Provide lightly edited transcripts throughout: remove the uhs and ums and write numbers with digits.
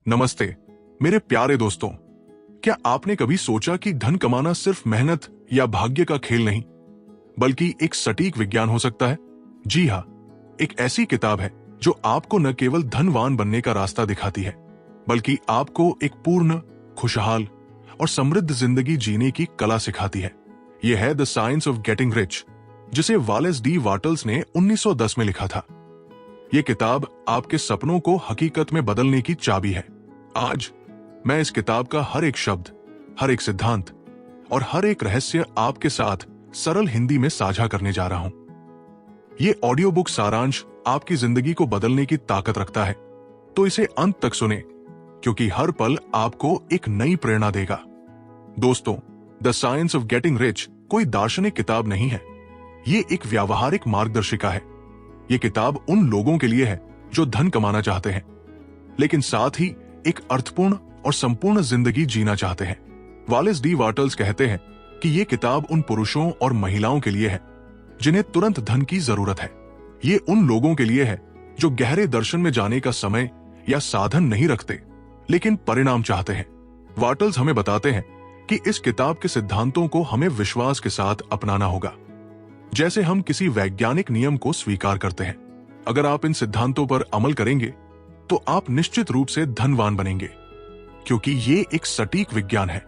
नमस्ते मेरे प्यारे दोस्तों। क्या आपने कभी सोचा कि धन कमाना सिर्फ मेहनत या भाग्य का खेल नहीं, बल्कि एक सटीक विज्ञान हो सकता है? जी हाँ, एक ऐसी किताब है जो आपको न केवल धनवान बनने का रास्ता दिखाती है, बल्कि आपको एक पूर्ण, खुशहाल और समृद्ध जिंदगी जीने की कला सिखाती है। यह है the science of getting rich, जिसे वालेस डी वाटल्स ने 1910 में लिखा था। यह किताब आपके सपनों को हकीकत में बदलने की चाबी है। आज मैं इस किताब का हर एक शब्द, हर एक सिद्धांत और हर एक रहस्य आपके साथ सरल हिंदी में साझा करने जा रहा हूं। ये ऑडियो बुक सारांश आपकी जिंदगी को बदलने की ताकत रखता है, तो इसे अंत तक सुने, क्योंकि हर पल आपको एक नई प्रेरणा देगा। दोस्तों, the science of getting rich कोई दार्शनिक किताब नहीं है, ये एक व्यावहारिक मार्गदर्शिका है। ये किताब उन लोगों के लिए है जो धन कमाना चाहते हैं, लेकिन साथ ही एक अर्थपूर्ण और संपूर्ण जिंदगी जीना चाहते हैं। वालेस डी वाटल्स कहते हैं कि ये किताब उन पुरुषों और महिलाओं के लिए है जिन्हें तुरंत धन की जरूरत है। ये उन लोगों के लिए है जो गहरे दर्शन में जाने का समय या साधन नहीं रखते, लेकिन परिणाम चाहते हैं। वाटल्स हमें बताते हैं कि इस किताब के सिद्धांतों को हमें विश्वास के साथ अपनाना होगा, जैसे हम किसी वैज्ञानिक नियम को स्वीकार करते हैं। अगर आप इन सिद्धांतों पर अमल करेंगे तो आप निश्चित रूप से धनवान बनेंगे, क्योंकि ये एक सटीक विज्ञान है।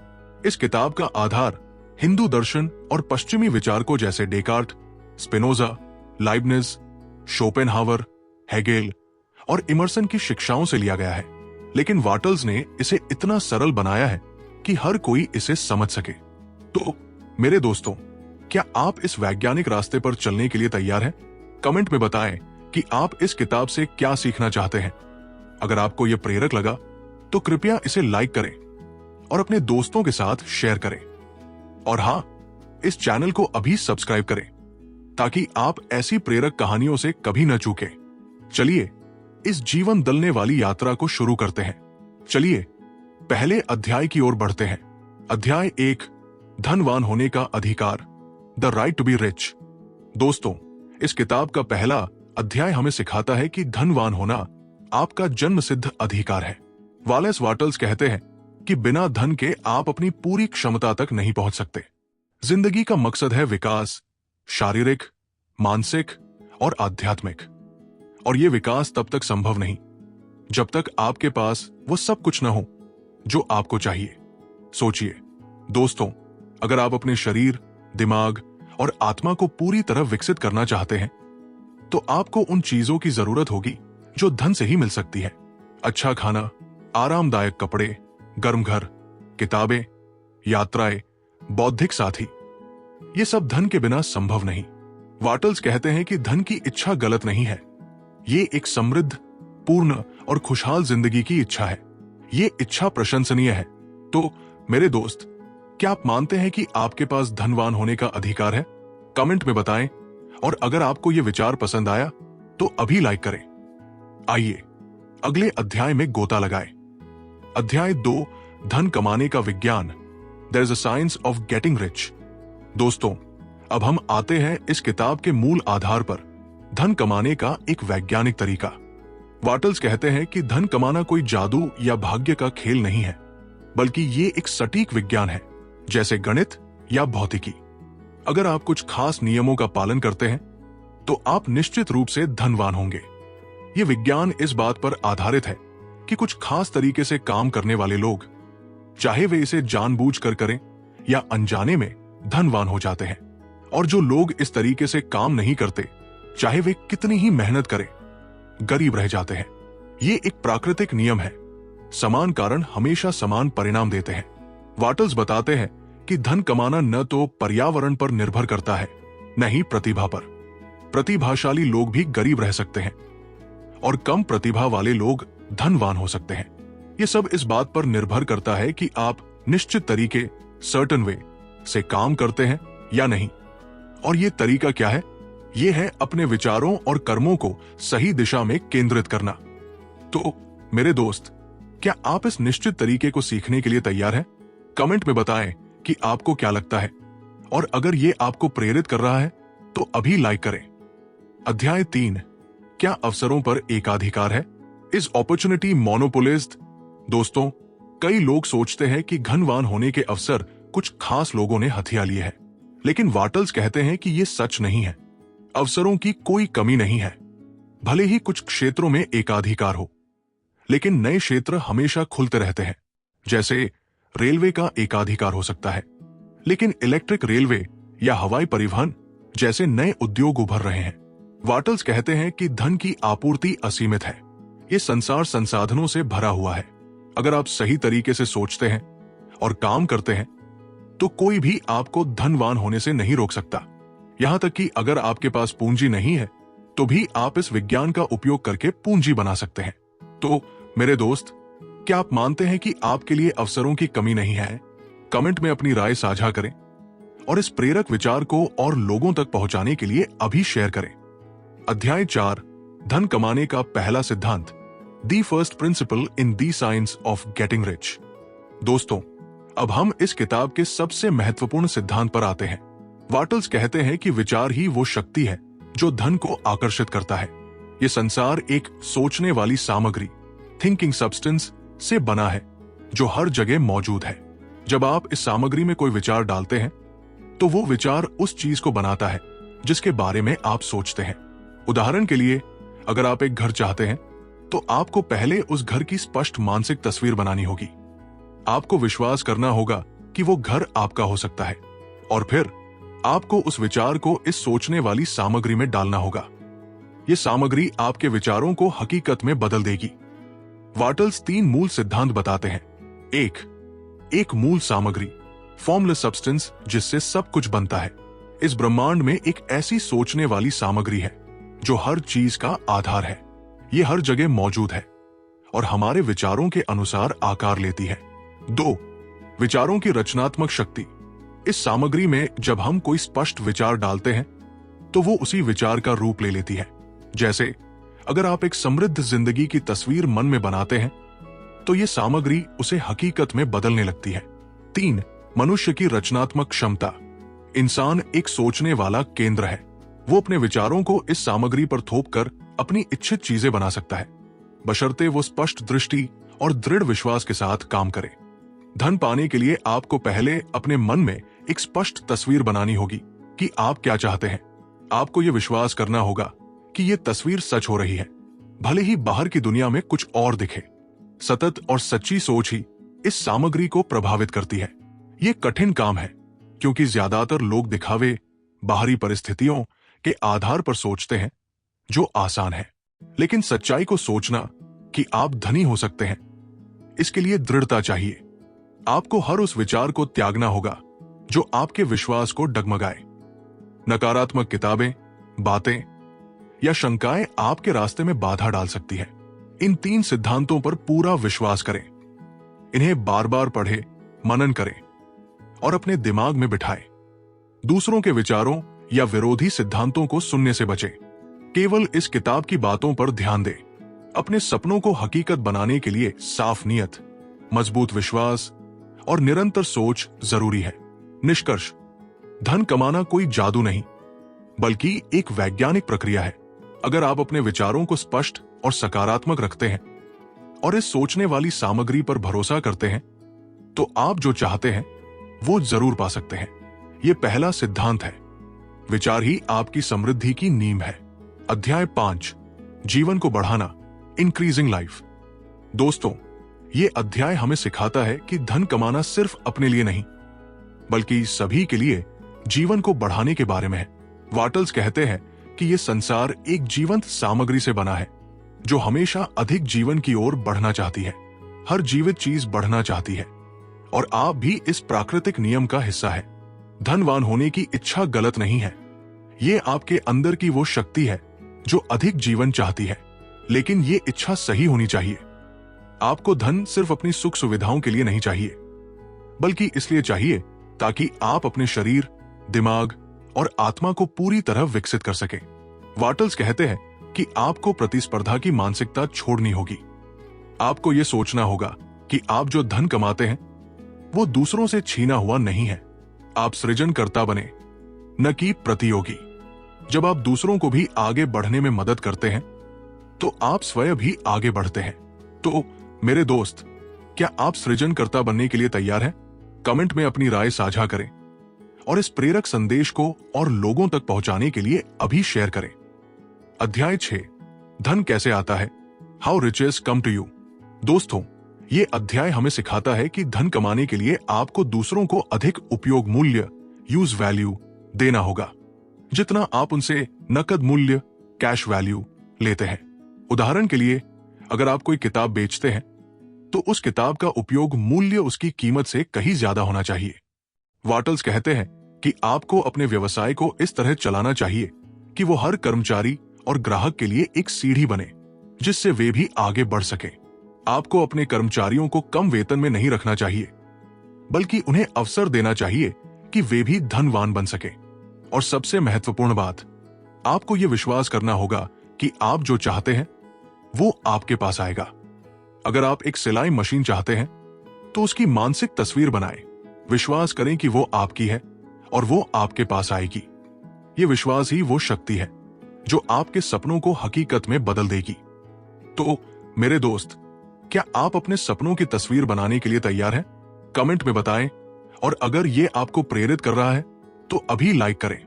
इस किताब का आधार हिंदू दर्शन और पश्चिमी विचारकों जैसे Descartes, Spinoza, Leibniz, Schopenhauer, Hegel और इमर्सन की शिक्षाओं से लिया गया है, लेकिन वाटल्स ने इसे इतना सरल बनाया है कि हर कोई इसे समझ सके। तो मेरे दोस्तों, क्या आप इस वैज्ञानिक रास्ते पर चलने के लिए तैयार हैं? कमेंट में बताएं कि आप इस किताब से क्या सीखना चाहते हैं। अगर आपको यह प्रेरक लगा तो कृपया इसे लाइक करें और अपने दोस्तों के साथ शेयर करें। और हां, इस चैनल को अभी सब्सक्राइब करें ताकि आप ऐसी प्रेरक कहानियों से कभी न चूकें। चलिए इस जीवन दलने वाली यात्रा को शुरू करते हैं। चलिए पहले अध्याय की ओर बढ़ते हैं। अध्याय 1, धनवान होने का अधिकार, the right to be rich. दोस्तों, इस किताब का पहला अध्याय हमें सिखाता है कि धनवान होना आपका जन्मसिद्ध अधिकार है। वालेस वाटल्स कहते हैं कि बिना धन के आप अपनी पूरी क्षमता तक नहीं पहुंच सकते। जिंदगी का मकसद है विकास, शारीरिक, मानसिक और आध्यात्मिक। और यह विकास तब तक संभव नहीं जब तक आपके पास वो सब कुछ न हो जो आपको चाहिए। सोचिए दोस्तों, अगर आप अपने शरीर, दिमाग और आत्मा को पूरी तरह विकसित करना चाहते हैं, तो आपको उन चीजों की जरूरत होगी जो धन से ही मिल सकती है। अच्छा खाना, आरामदायक कपड़े, गर्म घर, किताबें, यात्राएं, बौद्धिक साथी, ये सब धन के बिना संभव नहीं। वाटल्स कहते हैं कि धन की इच्छा गलत नहीं है, ये एक समृद्ध, पूर्ण और खुशहाल जिंदगी की इच्छा है। ये इच्छा प्रशंसनीय है। तो मेरे दोस्त, क्या आप मानते हैं कि आपके पास धनवान होने का अधिकार है? कमेंट में बताएं, और अगर आपको यह विचार पसंद आया तो अभी लाइक करें। आइए अगले अध्याय में गोता लगाएं। अध्याय 2, धन कमाने का विज्ञान, there is a science of getting rich. दोस्तों, अब हम आते हैं इस किताब के मूल आधार पर, धन कमाने का एक वैज्ञानिक तरीका। वाटल्स कहते हैं कि धन कमाना कोई जादू या भाग्य का खेल नहीं है, बल्कि ये एक सटीक विज्ञान है, जैसे गणित या भौतिकी। अगर आप कुछ खास नियमों का पालन करते हैं तो आप निश्चित रूप से धनवान होंगे। ये विज्ञान इस बात पर आधारित है कि कुछ खास तरीके से काम करने वाले लोग, चाहे वे इसे जानबूझकर करें या अनजाने में, धनवान हो जाते हैं, और जो लोग इस तरीके से काम नहीं करते, चाहे वे कितनी ही मेहनत करें, गरीब रह जाते हैं। ये एक प्राकृतिक नियम है, समान कारण हमेशा समान परिणाम देते हैं। वाटल्स बताते हैं कि धन कमाना न तो पर्यावरण पर निर्भर करता है, न ही प्रतिभा पर। प्रतिभाशाली लोग भी गरीब रह सकते हैं और कम प्रतिभा वाले लोग धनवान हो सकते हैं। ये सब इस बात पर निर्भर करता है कि आप निश्चित तरीके, सर्टेन वे से काम करते हैं या नहीं। और ये तरीका क्या है? ये है अपने विचारों और कर्मों को सही दिशा में केंद्रित करना। तो मेरे दोस्त, क्या आप इस निश्चित तरीके को सीखने के लिए तैयार हैं? कमेंट में बताएं कि आपको क्या लगता है, और अगर ये आपको प्रेरित कर रहा है तो अभी लाइक करें। अध्याय 3, क्या अवसरों पर एकाधिकार है? इज अपॉर्चुनिटी मोनोपोलिज्ड दोस्तों, कई लोग सोचते हैं कि धनवान होने के अवसर कुछ खास लोगों ने हथिया लिए हैं, लेकिन वाटल्स कहते हैं कि यह सच नहीं है। अवसरों की कोई कमी नहीं है। भले ही कुछ क्षेत्रों में एकाधिकार हो, लेकिन नए क्षेत्र हमेशा खुलते रहते हैं। जैसे रेलवे का एकाधिकार हो सकता है, लेकिन इलेक्ट्रिक रेलवे या हवाई परिवहन जैसे नए उद्योग उभर रहे हैं। वाटल्स कहते हैं कि धन की आपूर्ति असीमित है। ये संसार संसाधनों से भरा हुआ है। अगर आप सही तरीके से सोचते हैं और काम करते हैं, तो कोई भी आपको धनवान होने से नहीं रोक सकता। यहां तक कि अगर आपके पास पूंजी नहीं है, तो भी आप इस विज्ञान का उपयोग करके पूंजी बना सकते हैं। तो मेरे दोस्त, क्या आप मानते हैं कि आपके लिए अवसरों की कमी नहीं है? कमेंट में अपनी राय साझा करें और इस प्रेरक विचार को और लोगों तक पहुंचाने के लिए अभी शेयर करें। अध्याय 4, धन कमाने का पहला सिद्धांत, the first principle in the science of getting rich. दोस्तों, अब हम इस किताब के सबसे महत्वपूर्ण सिद्धांत पर आते हैं। वाटल्स कहते हैं कि विचार ही वो शक्ति है जो धन को आकर्षित करता है। ये संसार एक सोचने वाली सामग्री, थिंकिंग सब्सटेंस, से बना है जो हर जगह मौजूद है। जब आप इस सामग्री में कोई विचार डालते हैं, तो वो विचार उस चीज को बनाता है जिसके बारे में आप सोचते हैं। उदाहरण के लिए, अगर आप एक घर चाहते हैं, तो आपको पहले उस घर की स्पष्ट मानसिक तस्वीर बनानी होगी। आपको विश्वास करना होगा कि वो घर आपका हो सकता है, और फिर आपको उस विचार को इस सोचने वाली सामग्री में डालना होगा। ये सामग्री आपके विचारों को हकीकत में बदल देगी। वाटल्स 3 मूल सिद्धांत बताते हैं। एक मूल सामग्री, फॉर्मलेस सब्सटेंस, जिससे सब कुछ बनता है। इस ब्रह्मांड में एक ऐसी सोचने वाली सामग्री है जो हर चीज का आधार है। ये हर जगह मौजूद है और हमारे विचारों के अनुसार आकार लेती है। 2, विचारों की रचनात्मक शक्ति। इस सामग्री में जब हम कोई स्पष्ट विचार डालते हैं, तो वो उसी विचार का रूप ले लेती है। जैसे अगर आप एक समृद्ध जिंदगी की तस्वीर मन में बनाते हैं, तो ये सामग्री उसे हकीकत में बदलने लगती है। 3, मनुष्य की रचनात्मक क्षमता। इंसान एक सोचने वाला केंद्र है। वो अपने विचारों को इस सामग्री पर थोपकर अपनी इच्छित चीजें बना सकता है, बशर्ते वो स्पष्ट दृष्टि और दृढ़ विश्वास के साथ काम करे। धन पाने के लिए आपको पहले अपने मन में एक स्पष्ट तस्वीर बनानी होगी कि आप क्या चाहते हैं। आपको यह विश्वास करना होगा कि यह तस्वीर सच हो रही है, भले ही बाहर की दुनिया में कुछ और दिखे। सतत और सच्ची सोच ही इस सामग्री को प्रभावित करती है। यह कठिन काम है, क्योंकि ज्यादातर लोग दिखावे, बाहरी परिस्थितियों के आधार पर सोचते हैं, जो आसान है। लेकिन सच्चाई को सोचना कि आप धनी हो सकते हैं, इसके लिए दृढ़ता चाहिए। आपको हर उस विचार को त्यागना होगा जो आपके विश्वास को डगमगाए। नकारात्मक किताबें, बातें या शंकाएं आपके रास्ते में बाधा डाल सकती है। इन 3 सिद्धांतों पर पूरा विश्वास करें। इन्हें बार बार पढ़ें, मनन करें और अपने दिमाग में बिठाएं। दूसरों के विचारों या विरोधी सिद्धांतों को सुनने से बचें। केवल इस किताब की बातों पर ध्यान दें। अपने सपनों को हकीकत बनाने के लिए साफ नीयत, मजबूत विश्वास और निरंतर सोच जरूरी है। निष्कर्ष, धन कमाना कोई जादू नहीं, बल्कि एक वैज्ञानिक प्रक्रिया है। अगर आप अपने विचारों को स्पष्ट और सकारात्मक रखते हैं और इस सोचने वाली सामग्री पर भरोसा करते हैं, तो आप जो चाहते हैं वो जरूर पा सकते हैं। यह पहला सिद्धांत है। विचार ही आपकी समृद्धि की नींव है। अध्याय 5, जीवन को बढ़ाना, इंक्रीजिंग लाइफ। दोस्तों, ये अध्याय हमें सिखाता है कि धन कमाना सिर्फ अपने लिए नहीं, बल्कि सभी के लिए जीवन को बढ़ाने के बारे में है। वाटल्स कहते हैं कि यह संसार एक जीवंत सामग्री से बना है जो हमेशा अधिक जीवन की ओर बढ़ना चाहती है। हर जीवित चीज बढ़ना चाहती है, और आप भी इस प्राकृतिक नियम का हिस्सा है। धनवान होने की इच्छा गलत नहीं है। ये आपके अंदर की वो शक्ति है जो अधिक जीवन चाहती है, लेकिन ये इच्छा सही होनी चाहिए। आपको धन सिर्फ अपनी सुख सुविधाओं के लिए नहीं चाहिए, बल्कि इसलिए चाहिए ताकि आप अपने शरीर, दिमाग और आत्मा को पूरी तरह विकसित कर सकें। वाटल्स कहते हैं कि आपको प्रतिस्पर्धा की मानसिकता छोड़नी होगी। आपको यह सोचना होगा कि आप जो धन कमाते हैं वो दूसरों से छीना हुआ नहीं है। आप सृजनकर्ता बने, न कि प्रतियोगी। जब आप दूसरों को भी आगे बढ़ने में मदद करते हैं, तो आप स्वयं भी आगे बढ़ते हैं। तो मेरे दोस्त, क्या आप सृजनकर्ता बनने के लिए तैयार हैं? कमेंट में अपनी राय साझा करें और इस प्रेरक संदेश को और लोगों तक पहुंचाने के लिए अभी शेयर करें। अध्याय 6, धन कैसे आता है, how riches come to you. दोस्तों, ये अध्याय हमें सिखाता है कि धन कमाने के लिए आपको दूसरों को अधिक उपयोग मूल्य यूज वैल्यू देना होगा, जितना आप उनसे नकद मूल्य कैश वैल्यू लेते हैं। उदाहरण के लिए, अगर आप कोई किताब बेचते हैं तो उस किताब का उपयोग मूल्य उसकी कीमत से कहीं ज्यादा होना चाहिए। वाटल्स कहते हैं कि आपको अपने व्यवसाय को इस तरह चलाना चाहिए कि वो हर कर्मचारी और ग्राहक के लिए एक सीढ़ी बने, जिससे वे भी आगे बढ़ सके। आपको अपने कर्मचारियों को कम वेतन में नहीं रखना चाहिए, बल्कि उन्हें अवसर देना चाहिए कि वे भी धनवान बन सके। और सबसे महत्वपूर्ण बात, आपको यह विश्वास करना होगा कि आप जो चाहते हैं वो आपके पास आएगा। अगर आप एक सिलाई मशीन चाहते हैं तो उसकी मानसिक तस्वीर बनाएं, विश्वास करें कि वो आपकी है और वो आपके पास आएगी। ये विश्वास ही वो शक्ति है जो आपके सपनों को हकीकत में बदल देगी। तो मेरे दोस्त, क्या आप अपने सपनों की तस्वीर बनाने के लिए तैयार हैं? कमेंट में बताएं, और अगर ये आपको प्रेरित कर रहा है तो अभी लाइक करें।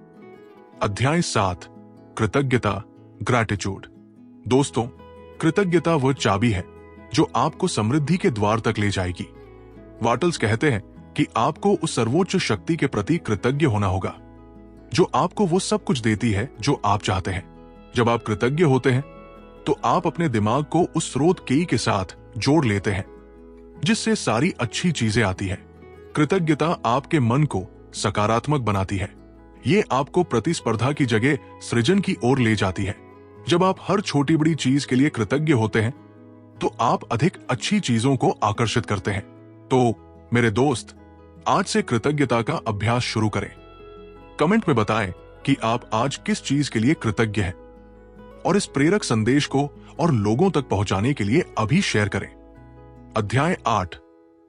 अध्याय 7, कृतज्ञता ग्रैटिट्यूड। दोस्तों, कृतज्ञता वह चाबी है जो आपको समृद्धि के द्वार तक ले जाएगी। वाटल्स कहते हैं कि आपको उस सर्वोच्च शक्ति के प्रति कृतज्ञ होना होगा जो आपको वो सब कुछ देती है जो आप चाहते हैं। जब आप कृतज्ञ होते हैं तो आप अपने दिमाग को उस स्रोत के के साथ जोड़ लेते हैं जिससे सारी अच्छी चीजें आती है। कृतज्ञता आपके मन को सकारात्मक बनाती है। ये आपको प्रतिस्पर्धा की जगह सृजन की ओर ले जाती है। जब आप हर छोटी बड़ी चीज के लिए कृतज्ञ होते हैं तो आप अधिक अच्छी चीजों को आकर्षित करते हैं। तो मेरे दोस्त, आज से कृतज्ञता का अभ्यास शुरू करें। कमेंट में बताएं कि आप आज किस चीज के लिए कृतज्ञ हैं, और इस प्रेरक संदेश को और लोगों तक पहुंचाने के लिए अभी शेयर करें। अध्याय 8,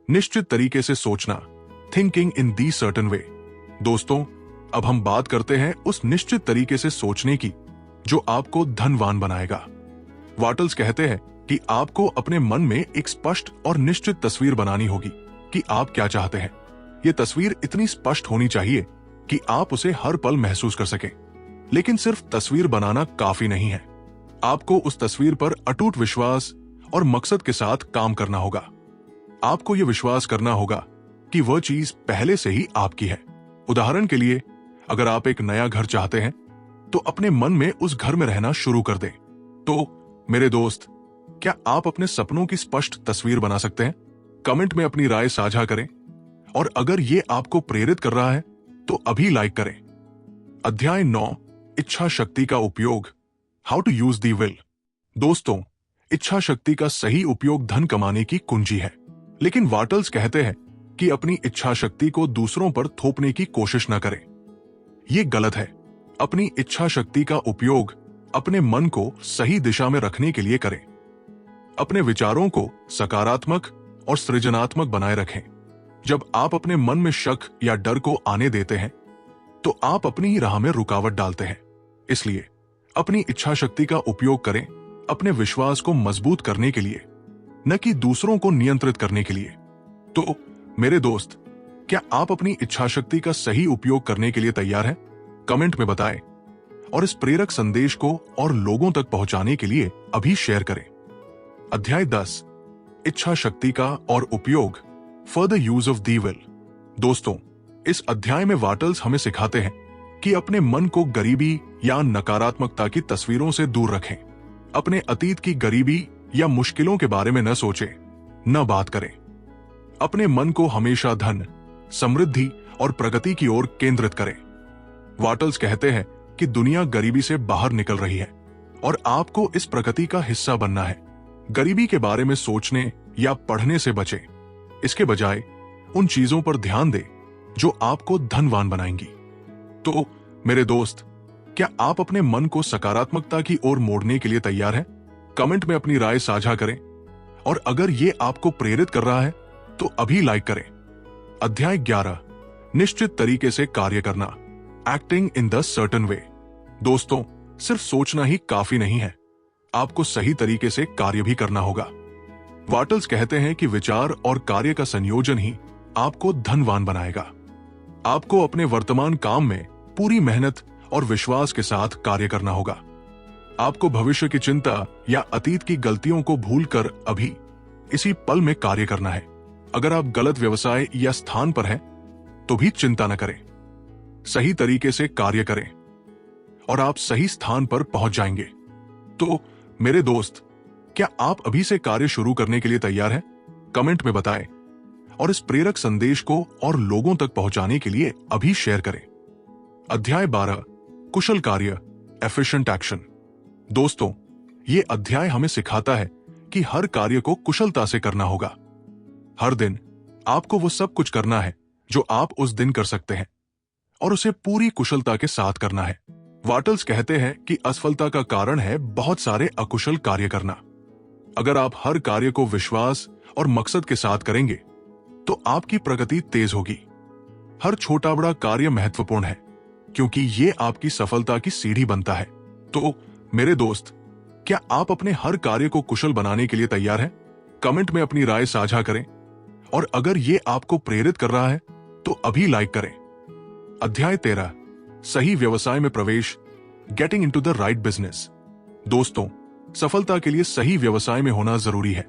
निश्चित तरीके से सोचना, thinking in the certain way. दोस्तों, अब हम बात करते हैं उस निश्चित तरीके से सोचने की जो आपको धनवान बनाएगा। वाटल्स कहते हैं कि आपको अपने मन में एक स्पष्ट और निश्चित तस्वीर बनानी होगी कि आप क्या चाहते हैं। यह तस्वीर इतनी स्पष्ट होनी चाहिए कि आप उसे हर पल महसूस कर सकें। लेकिन सिर्फ तस्वीर बनाना काफी नहीं है। आपको उस तस्वीर पर अटूट विश्वास और मकसद के साथ काम करना होगा। आपको यह विश्वास करना होगा कि वह चीज पहले से ही आपकी है। उदाहरण के लिए, अगर आप एक नया घर चाहते हैं तो अपने मन में उस घर में रहना शुरू कर दें। तो मेरे दोस्त, क्या आप अपने सपनों की स्पष्ट तस्वीर बना सकते हैं? कमेंट में अपनी राय साझा करें, और अगर ये आपको प्रेरित कर रहा है तो अभी लाइक करें। अध्याय 9, इच्छा शक्ति का उपयोग, how to use the will. दोस्तों, इच्छा शक्ति का सही उपयोग धन कमाने की कुंजी है। लेकिन वाटल्स कहते हैं कि अपनी इच्छा शक्ति को दूसरों पर थोपने की कोशिश न करें। यह गलत है। अपनी इच्छा शक्ति का उपयोग अपने मन को सही दिशा में रखने के लिए करें। अपने विचारों को सकारात्मक और सृजनात्मक बनाए रखें। जब आप अपने मन में शक या डर को आने देते हैं तो आप अपनी ही राह में रुकावट डालते हैं। इसलिए अपनी इच्छा शक्ति का उपयोग करें अपने विश्वास को मजबूत करने के लिए, न कि दूसरों को नियंत्रित करने के लिए। तो मेरे दोस्त, क्या आप अपनी इच्छा शक्ति का सही उपयोग करने के लिए तैयार हैं? कमेंट में बताएं, और इस प्रेरक संदेश को और लोगों तक पहुंचाने के लिए अभी शेयर करें। अध्याय 10, इच्छा शक्ति का और उपयोग, further use of the will. दोस्तों, इस अध्याय में वाटल्स हमें सिखाते हैं कि अपने मन को गरीबी या नकारात्मकता की तस्वीरों से दूर रखें। अपने अतीत की गरीबी या मुश्किलों के बारे में न सोचें, न बात करें। अपने मन को हमेशा धन, समृद्धि और प्रगति की ओर केंद्रित करें। वाटल्स कहते हैं कि दुनिया गरीबी से बाहर निकल रही है और आपको इस प्रगति का हिस्सा बनना है। गरीबी के बारे में सोचने या पढ़ने से बचें। इसके बजाय उन चीजों पर ध्यान दें जो आपको धनवान बनाएंगी। तो मेरे दोस्त, क्या आप अपने मन को सकारात्मकता की ओर मोड़ने के लिए तैयार हैं? कमेंट में अपनी राय साझा करें, और अगर ये आपको प्रेरित कर रहा है तो अभी लाइक करें। अध्याय 11, निश्चित तरीके से कार्य करना, acting in the certain way. दोस्तों, सिर्फ सोचना ही काफी नहीं है, आपको सही तरीके से कार्य भी करना होगा। वाटल्स कहते हैं कि विचार और कार्य का संयोजन ही आपको धनवान बनाएगा। आपको अपने वर्तमान काम में पूरी मेहनत और विश्वास के साथ कार्य करना होगा। आपको भविष्य की चिंता या अतीत की गलतियों को भूलकर अभी इसी पल में कार्य करना है। अगर आप गलत व्यवसाय या स्थान पर हैं, तो भी चिंता न करें। सही तरीके से कार्य करें और आप सही स्थान पर पहुंच जाएंगे। तो मेरे दोस्त, क्या आप अभी से कार्य शुरू करने के लिए तैयार हैं? कमेंट में बताएं और इस प्रेरक संदेश को और लोगों तक पहुंचाने के लिए अभी शेयर करें। अध्याय 12, कुशल कार्य, एफिशिएंट एक्शन। दोस्तों, ये अध्याय हमें सिखाता है कि हर कार्य को कुशलता से करना होगा। हर दिन आपको वो सब कुछ करना है जो आप उस दिन कर सकते हैं और उसे पूरी कुशलता के साथ करना है। वाटल्स कहते हैं कि असफलता का कारण है बहुत सारे अकुशल कार्य करना। अगर आप हर कार्य को विश्वास और मकसद के साथ करेंगे तो आपकी प्रगति तेज होगी। हर छोटा बड़ा कार्य महत्वपूर्ण है क्योंकि ये आपकी सफलता की सीढ़ी बनता है। तो मेरे दोस्त, क्या आप अपने हर कार्य को कुशल बनाने के लिए तैयार हैं? कमेंट में अपनी राय साझा करें और अगर ये आपको प्रेरित कर रहा है तो अभी लाइक करें। अध्याय 13, सही व्यवसाय में प्रवेश, getting into the right business. दोस्तों, सफलता के लिए सही व्यवसाय में होना जरूरी है,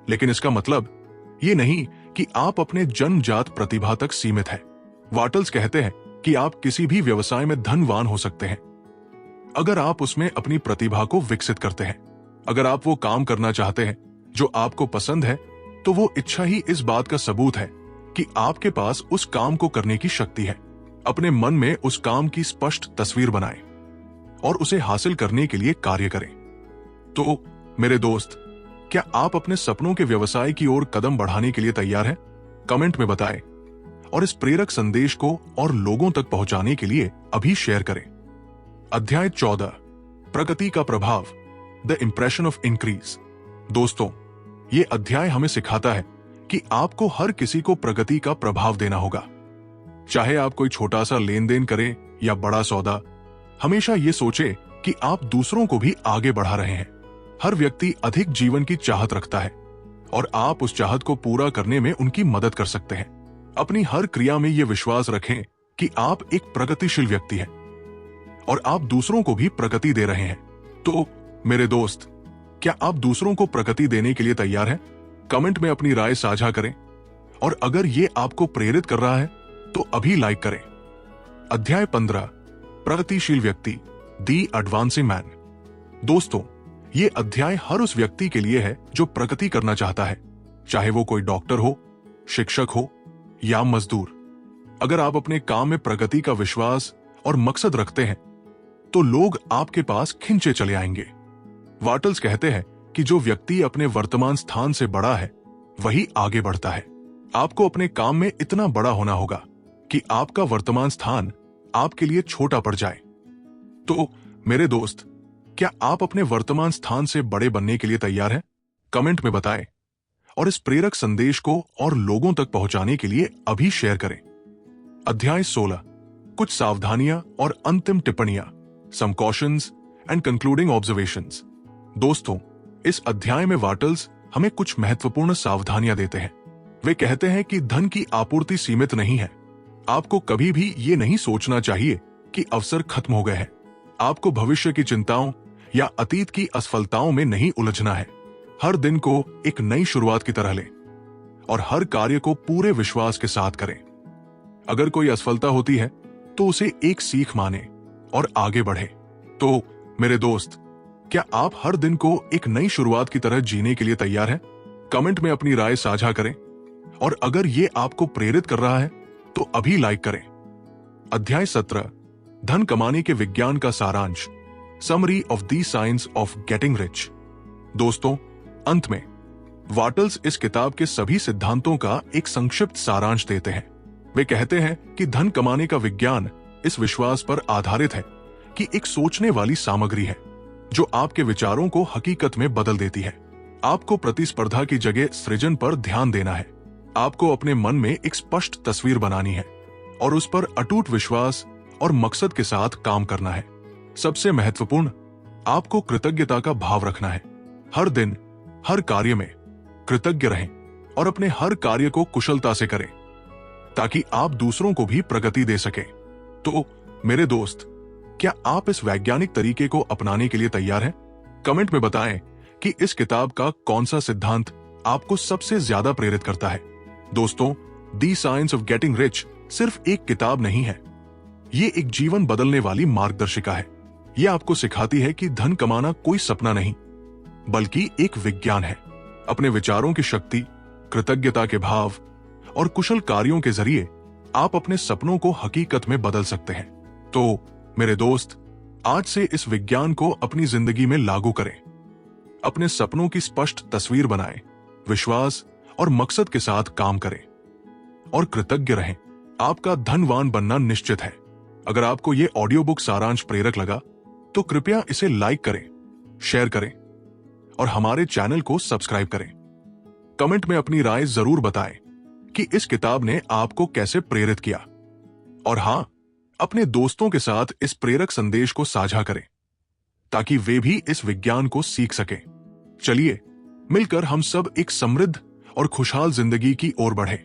लेकिन इसका मतलब ये नहीं कि आप अपने जन्मजात प्रतिभा तक सीमित हैं। वाटल्स कहते हैं कि आप किसी भी व्यवसाय में धनवान हो सकते हैं अगर आप उसमें अपनी प्रतिभा को विकसित करते हैं। अगर आप वो काम करना चाहते हैं जो आपको पसंद है, तो वो इच्छा ही इस बात का सबूत है कि आपके पास उस काम को करने की शक्ति है। अपने मन में उस काम की स्पष्ट तस्वीर बनाएं और उसे हासिल करने के लिए कार्य करें। तो मेरे दोस्त, क्या आप अपने सपनों के व्यवसाय की ओर कदम बढ़ाने के लिए तैयार हैं? कमेंट में बताएं और इस प्रेरक संदेश को और लोगों तक पहुंचाने के लिए अभी शेयर करें। अध्याय 14, प्रगति का प्रभाव, द इंप्रेशन ऑफ इंक्रीज। दोस्तों, ये अध्याय हमें सिखाता है कि आपको हर किसी को प्रगति का प्रभाव देना होगा। चाहे आप कोई छोटा सा लेन देन करें या बड़ा सौदा, हमेशा ये सोचे कि आप दूसरों को भी आगे बढ़ा रहे हैं। हर व्यक्ति अधिक जीवन की चाहत रखता है और आप उस चाहत को पूरा करने में उनकी मदद कर सकते हैं। अपनी हर क्रिया में यह विश्वास रखें कि आप एक प्रगतिशील व्यक्ति हैं और आप दूसरों को भी प्रगति दे रहे हैं। तो मेरे दोस्त, क्या आप दूसरों को प्रगति देने के लिए तैयार हैं? कमेंट में अपनी राय साझा करें और अगर ये आपको प्रेरित कर रहा है तो अभी लाइक करें। अध्याय 15, प्रगतिशील व्यक्ति, दी एडवांसिंग मैन। दोस्तों, ये अध्याय हर उस व्यक्ति के लिए है जो प्रगति करना चाहता है, चाहे वो कोई डॉक्टर हो, शिक्षक हो या मजदूर। अगर आप अपने काम में प्रगति का विश्वास और मकसद रखते हैं तो लोग आपके पास खिंचे चले आएंगे। वाटल्स कहते हैं कि जो व्यक्ति अपने वर्तमान स्थान से बड़ा है वही आगे बढ़ता है। आपको अपने काम में इतना बड़ा होना होगा कि आपका वर्तमान स्थान आपके लिए छोटा पड़ जाए। तो मेरे दोस्त, क्या आप अपने वर्तमान स्थान से बड़े बनने के लिए तैयार हैं? कमेंट में बताएं और इस प्रेरक संदेश को और लोगों तक पहुंचाने के लिए अभी शेयर करें। अध्याय 16, कुछ सावधानियां और अंतिम टिप्पणियां, सम कॉशंस एंड कंक्लूडिंग ऑब्जर्वेशंस। दोस्तों, इस अध्याय में वाटल्स हमें कुछ महत्वपूर्ण सावधानियां देते हैं। वे कहते हैं कि धन की आपूर्ति सीमित नहीं है। आपको कभी भी ये नहीं सोचना चाहिए कि अवसर खत्म हो गए हैं। आपको भविष्य की चिंताओं या अतीत की असफलताओं में नहीं उलझना है। हर दिन को एक नई शुरुआत की तरह लें और हर कार्य को पूरे विश्वास के साथ करें। अगर कोई असफलता होती है तो उसे एक सीख माने और आगे बढ़े। तो मेरे दोस्त, क्या आप हर दिन को एक नई शुरुआत की तरह जीने के लिए तैयार हैं? कमेंट में अपनी राय साझा करें और अगर ये आपको प्रेरित कर रहा है तो अभी लाइक करें। अध्याय 17, धन कमाने के विज्ञान का सारांश, summary of the science of getting rich. दोस्तों, अंत में वाटल्स इस किताब के सभी सिद्धांतों का एक संक्षिप्त सारांश देते हैं। वे कहते हैं कि धन कमाने का विज्ञान इस विश्वास पर आधारित है कि एक सोचने वाली सामग्री है जो आपके विचारों को हकीकत में बदल देती है। आपको प्रतिस्पर्धा की जगह सृजन पर ध्यान देना है। आपको अपने मन में एक स्पष्ट तस्वीर बनानी है और उस पर अटूट विश्वास और मकसद के साथ काम करना है। सबसे महत्वपूर्ण, आपको कृतज्ञता का भाव रखना है। हर दिन, हर कार्य में कृतज्ञ रहें और अपने हर कार्य को कुशलता से करें ताकि आप दूसरों को भी प्रगति दे सकें। तो मेरे दोस्त, क्या आप इस वैज्ञानिक तरीके को अपनाने के लिए तैयार हैं? कमेंट में बताएं कि इस किताब का कौन सा सिद्धांत आपको सबसे ज्यादा प्रेरित करता है। दोस्तों, दी साइंस ऑफ गेटिंग रिच सिर्फ एक किताब नहीं है, ये एक जीवन बदलने वाली मार्गदर्शिका है। ये आपको सिखाती है कि धन कमाना कोई सपना नहीं, बल्कि एक विज्ञान है। अपने विचारों की शक्ति, कृतज्ञता के भाव और कुशल कार्यों के जरिए आप अपने सपनों को हकीकत में बदल सकते हैं। तो मेरे दोस्त, आज से इस विज्ञान को अपनी जिंदगी में लागू करें। अपने सपनों की स्पष्ट तस्वीर बनाएं, विश्वास और मकसद के साथ काम करें और कृतज्ञ रहें। आपका धनवान बनना निश्चित है। अगर आपको यह ऑडियो बुक सारांश प्रेरक लगा तो कृपया इसे लाइक करें, शेयर करें और हमारे चैनल को सब्सक्राइब करें। कमेंट में अपनी राय जरूर बताएं कि इस किताब ने आपको कैसे प्रेरित किया। और हां, अपने दोस्तों के साथ इस प्रेरक संदेश को साझा करें ताकि वे भी इस विज्ञान को सीख सकें। चलिए मिलकर हम सब एक समृद्ध और खुशहाल जिंदगी की ओर बढ़ें।